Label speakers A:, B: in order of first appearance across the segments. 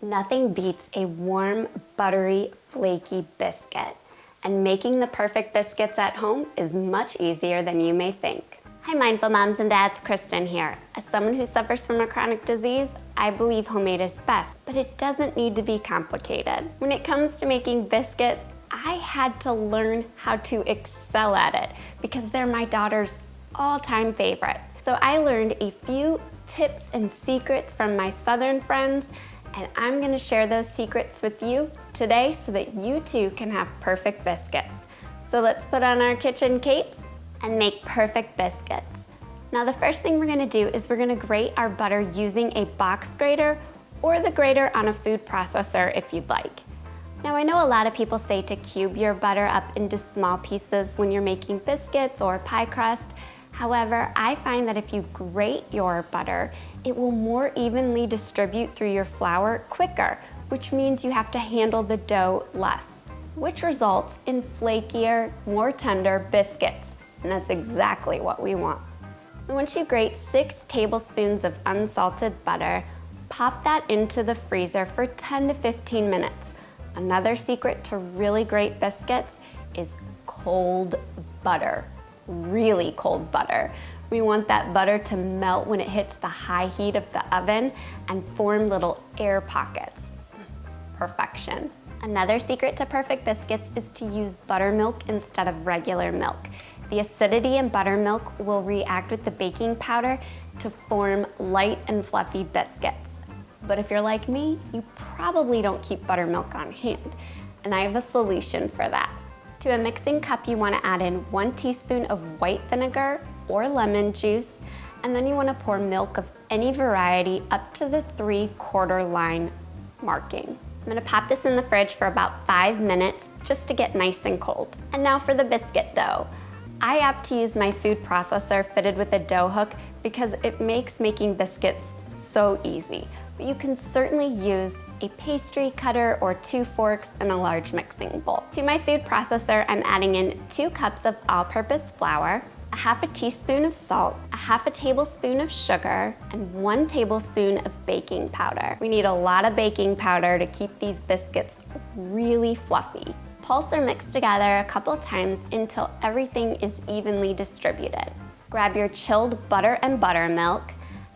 A: Nothing beats a warm, buttery, flaky biscuit. And making the perfect biscuits at home is much easier than you may think. Hi Mindful Moms and Dads, Kristen here. As someone who suffers from a chronic disease, I believe homemade is best, but it doesn't need to be complicated. When it comes to making biscuits, I had to learn how to excel at it because they're my daughter's all-time favorite. So I learned a few tips and secrets from my Southern friends, and I'm gonna share those secrets with you today so that you too can have perfect biscuits. So let's put on our kitchen capes and make perfect biscuits. Now the first thing we're gonna do is we're gonna grate our butter using a box grater or the grater on a food processor if you'd like. Now I know a lot of people say to cube your butter up into small pieces when you're making biscuits or pie crust. However, I find that if you grate your butter, it will more evenly distribute through your flour quicker, which means you have to handle the dough less, which results in flakier, more tender biscuits. And that's exactly what we want. And once you grate 6 tablespoons of unsalted butter, pop that into the freezer for 10 to 15 minutes. Another secret to really great biscuits is cold butter. Really cold butter. We want that butter to melt when it hits the high heat of the oven and form little air pockets. Perfection. Another secret to perfect biscuits is to use buttermilk instead of regular milk. The acidity in buttermilk will react with the baking powder to form light and fluffy biscuits. But if you're like me, you probably don't keep buttermilk on hand, and I have a solution for that. To a mixing cup, you want to add in 1 teaspoon of white vinegar or lemon juice, and then you want to pour milk of any variety up to the 3/4 line marking. I'm going to pop this in the fridge for about 5 minutes just to get nice and cold. And now for the biscuit dough. I opt to use my food processor fitted with a dough hook because it makes making biscuits so easy. But you can certainly use a pastry cutter or 2 forks and a large mixing bowl. To my food processor, I'm adding in 2 cups of all-purpose flour, a 1/2 teaspoon of salt, a 1/2 tablespoon of sugar, and 1 tablespoon of baking powder. We need a lot of baking powder to keep these biscuits really fluffy. Pulse or mix together a couple times until everything is evenly distributed. Grab your chilled butter and buttermilk,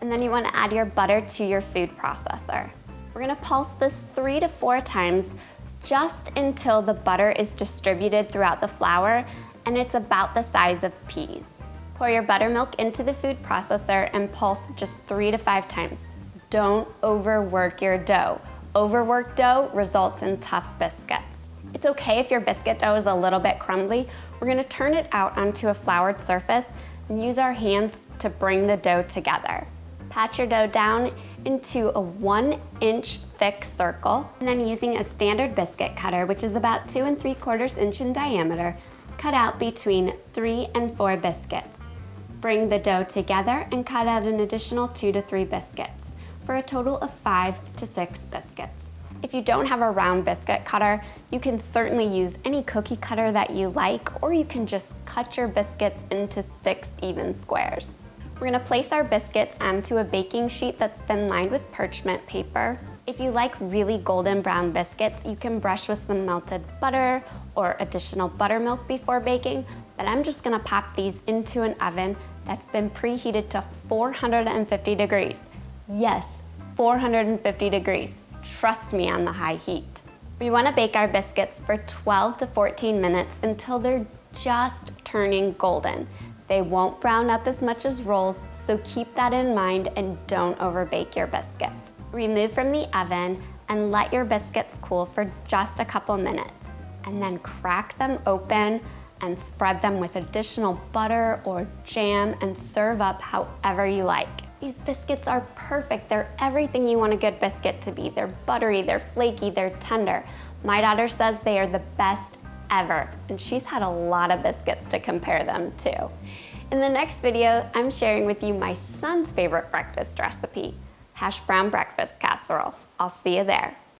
A: and then you want to add your butter to your food processor. We're going to pulse this 3 to 4 times just until the butter is distributed throughout the flour and it's about the size of peas. Pour your buttermilk into the food processor and pulse just 3 to 5 times. Don't overwork your dough. Overworked dough results in tough biscuits. It's okay if your biscuit dough is a little bit crumbly. We're going to turn it out onto a floured surface and use our hands to bring the dough together. Pat your dough down into a 1-inch thick circle, and then using a standard biscuit cutter, which is about 2 3/4 inch in diameter, cut out between 3 and 4 biscuits. Bring the dough together and cut out an additional 2 to 3 biscuits for a total of 5 to 6 biscuits. If you don't have a round biscuit cutter, you can certainly use any cookie cutter that you like, or you can just cut your biscuits into 6 even squares. We're going to place our biscuits onto a baking sheet that's been lined with parchment paper. If you like really golden brown biscuits, you can brush with some melted butter or additional buttermilk before baking, but I'm just going to pop these into an oven that's been preheated to 450 degrees. Yes, 450 degrees. Trust me on the high heat. We want to bake our biscuits for 12 to 14 minutes until they're just turning golden. They won't brown up as much as rolls, so keep that in mind and don't overbake your biscuits. Remove from the oven and let your biscuits cool for just a couple minutes, and then crack them open and spread them with additional butter or jam and serve up however you like. These biscuits are perfect. They're everything you want a good biscuit to be. They're buttery, they're flaky, they're tender. My daughter says they are the best ever, and she's had a lot of biscuits to compare them to. In the next video, I'm sharing with you my son's favorite breakfast recipe, hash brown breakfast casserole. I'll see you there.